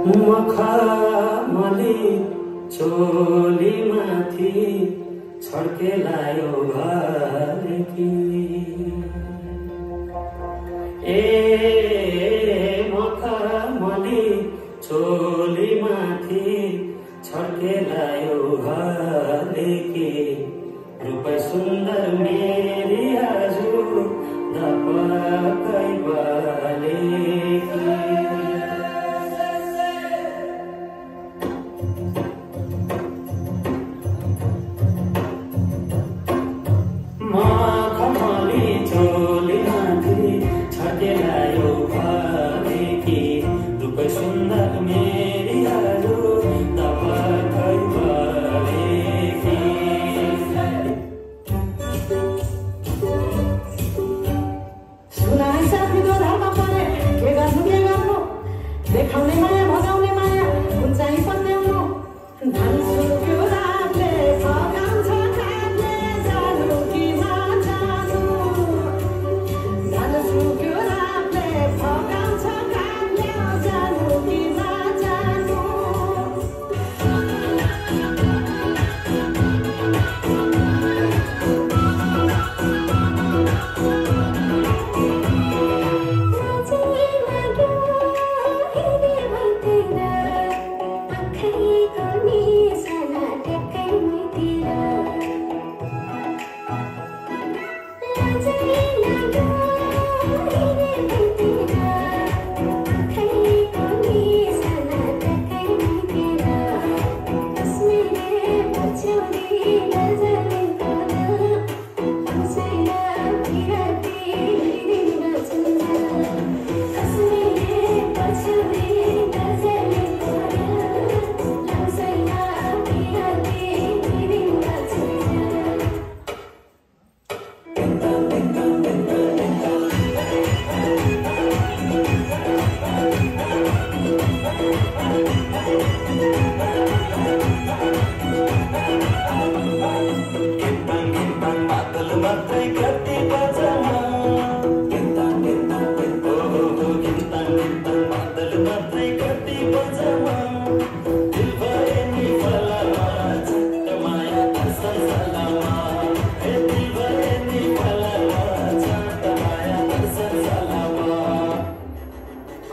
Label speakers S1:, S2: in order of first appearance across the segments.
S1: मखमली चोली माथि छड्केलायो घरकी ए मखमली चोली माथि छड्केलायो घरकी रूप सुन्दर मेरी हजुर दपकै बलेकी मखमली चोली माथि छड्केलायो घरकी रूप सुन्दर मेरी हजुर दपकै बलेकी
S2: देखाउने माया भगाउने माया उचाइ पत्याउनु धान्छु रातले फकाउँछ कागले जानु कि नजानु जान्छु रातले फकाउँछ कागले जानु कि नजानु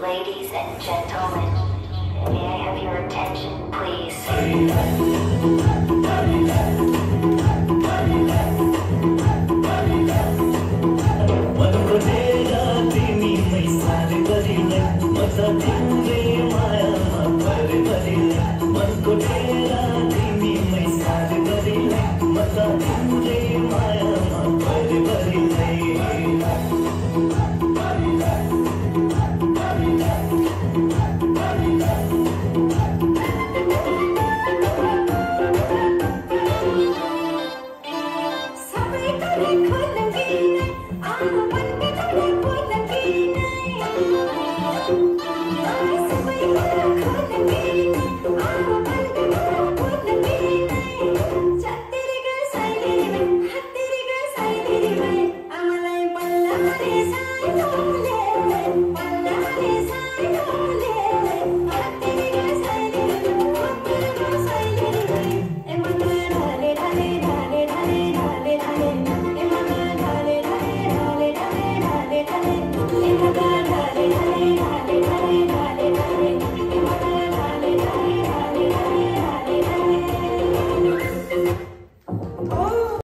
S3: Ladies and gentlemen, may I have your attention, please?
S1: What